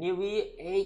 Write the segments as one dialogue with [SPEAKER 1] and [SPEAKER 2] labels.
[SPEAKER 1] នាវា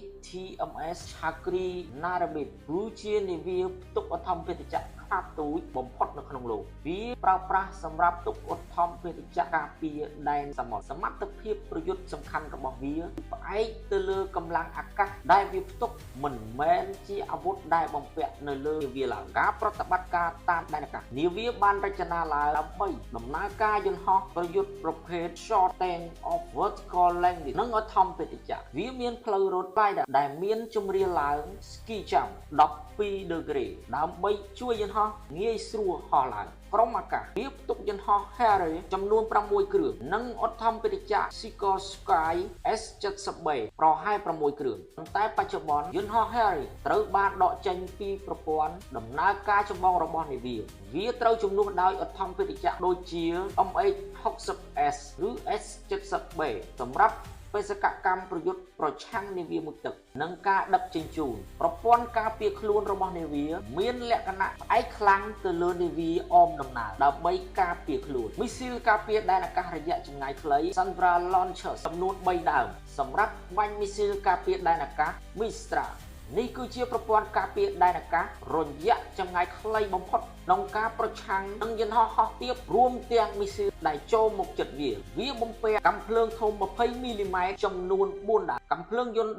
[SPEAKER 1] HTMS Chakri Narabit គឺជានាវាផ្ទុកឧទ្ធម្ភាគចក្រខ្នាតតូចបំផុតនៅក្នុងលោកវាប្រើប្រាស់សម្រាប់ផ្ទុកឧទ្ធម្ភាគចក្រការពារដែនសមុទ្រសមត្ថភាពប្រយុទ្ធសំខាន់របស់វាផ្អែកទៅលើកម្លាំងអាកាសដែលវាផ្ទុកមិនមែនជាអាវុធដែលបំពាក់នៅលើនាវាឡើយការប្រតិបត្តិការតាមដែនអាកាសនាវាបានរចនាឡើងដើម្បីដំណើរការយន្តហោះប្រយុទ្ធប្រភេទ Short Tank of Vertical Landing និងឧទ្ធម្ភាគចក្រវាមានផ្លូវរត់ផ្លាយដែលមានជម្រាលឡើង Ski Jump 12 ដឺក្រេដើម្បីជួយយន្តហោះងាយស្រួលហោះឡើងក្រុមអាកាសវាផ្ទុកយន្តហោះ Harrier ចំនួន6គ្រឿងនិងឧទ្ធម្ភាគចក្រ Sikorsky S-70B ប្រហែល6គ្រឿងប៉ុន្តែបច្ចុប្បន្នយន្តហោះ Harrier ត្រូវបានដកចេញពីប្រព័ន្ធដំណើរការចម្បងរបស់នាវាវាត្រូវជំនួសដោយឧទ្ធម្ភាគចក្រដូចជា MH-60S ឬ S-70B សម្រាប់បេសកកម្មប្រយុទ្ធប្រឆាំងនាវាមុខទឹកនិងការដឹកជញ្ជូនប្រព័ន្ធការពារខ្លួនរបស់នាវាមានលក្ខណៈផ្អែកខ្លាំងទៅលើនាវាអមដំណើរដើម្បីការពារខ្លួនមីស៊ីលការពារដែនអាកាសរយៈចម្ងាយខ្លី Sandra Launcher ចំនួន3ដើមសម្រាប់បាញ់មីស៊ីលការពារដែនអាកាស Mistra នេះគឺជាប្រព័ន្ធការពារដែនអាកាសរយៈចម្ងាយខ្លីបំផុតក្នុងការប្រឆាំងនឹងយន្តហោះហោះទាបរួមទាំងមីស៊ីលដែលចូលមកជិតវាបំពាក់កាំភ្លើងធំ20មីលីម៉ែត្រចំនួន4ដើមកាំភ្លើងយន្ត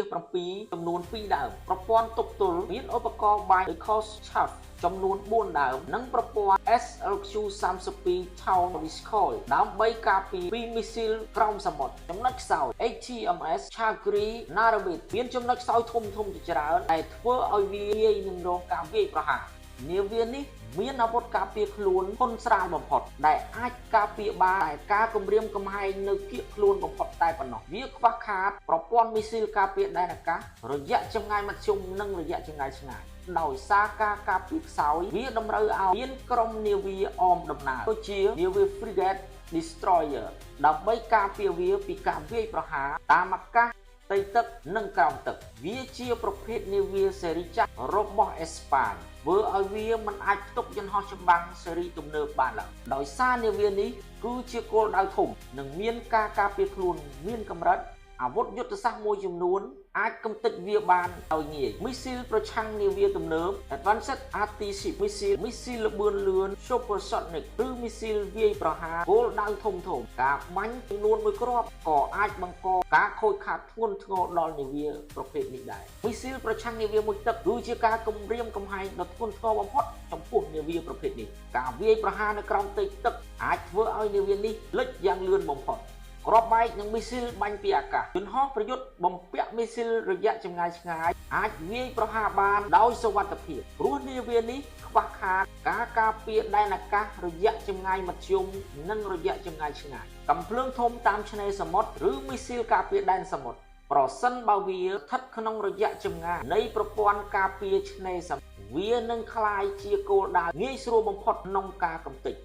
[SPEAKER 1] 12.7 ចំនួន2ដើមប្រព័ន្ធទប់ទល់មានឧបករណ៍បាយដោយ Coast Shaft ចំនួន4ដើមនិងប្រព័ន្ធ SLQ-32 Town Discoil ដើម្បីការពារពីមីស៊ីលក្រោមសមុទ្រចំណុចខ្សោយ HTMS Chakri Narabit មានចំណុចខ្សោយធំជាច្រើនដែលធ្វើឲ្យវាងាយនឹងរងការវាយប្រហារនាវានេះមានអាវុធការពារខ្លួនធន់ស្រាលបំផុតដែលអាចការពារបានតែការគំរាមកំហែងនៅគៀកខ្លួនបំផុតតែប៉ុណ្ណោះវាខ្វះខាតប្រព័ន្ធមីស៊ីលការពារដែនអាកាសរយៈចម្ងាយមធ្យមនិងរយៈចម្ងាយឆ្ងាយដោយសារការការពារខ្សោយវាតម្រូវឲ្យមានក្រុមនាវាអមដំណើរដូចជានាវា Frigate Destroyer ដើម្បីការពារវាពីការវាយប្រហារតាមអាកាសផ្ទៃទឹកនិងក្រោមទឹកវាជាប្រភេទនាវាស៊េរីចាស់របស់អេស្ប៉ាញធ្វើឲ្យវាមិនអាចផ្ទុកយន្តហោះចម្បាំងស៊េរីទំនើបបានឡើយដោយសារនាវានេះគឺជាគោលដៅធំនិងមានការការពារខ្លួនមានកម្រិតអាវុធយុទ្ធសាស្ត្រមួយចំនួនអាចកំទេចវាបានដោយងាយមីស៊ីលប្រឆាំងនាវាទំនើប Advanced Anti-Ship Missile មីស៊ីលល្បឿនលឿន Supersonic ឬមីស៊ីលវាយប្រហារគោលដៅធំការបាញ់ចំនួនមួយគ្រាប់ក៏អាចបង្កការខូចខាតធ្ងន់ធ្ងរដល់នាវាប្រភេទនេះដែរមីស៊ីលប្រឆាំងនាវាមុជទឹកគឺជាការគំរាមកំហែងដ៏ធ្ងន់ធ្ងរបំផុតចំពោះនាវាប្រភេទនេះការវាយប្រហារនៅក្រោមផ្ទៃទឹកអាចធ្វើឲ្យនាវានេះលិចយ៉ាងលឿនបំផុតគ្រាប់បែកនិងមីស៊ីលបាញ់ពីអាកាសយន្តហោះប្រយុទ្ធបំពាក់មីស៊ីលរយៈចម្ងាយឆ្ងាយអាចវាយប្រហារបានដោយសុវត្ថិភាពព្រោះនាវានេះខ្វះខាតការការពារដែនអាកាសរយៈចម្ងាយមធ្យមនិងរយៈចម្ងាយឆ្ងាយកាំភ្លើងធំតាមឆ្នេរសមុទ្រឬមីស៊ីលការពារដែនសមុទ្រប្រសិនបើវាស្ថិតក្នុងរយៈចម្ងាយនៃប្រព័ន្ធការពារឆ្នេរសមុទ្រវានឹងក្លាយជាគោលដៅងាយស្រួលបំផុតក្នុងការកំទេច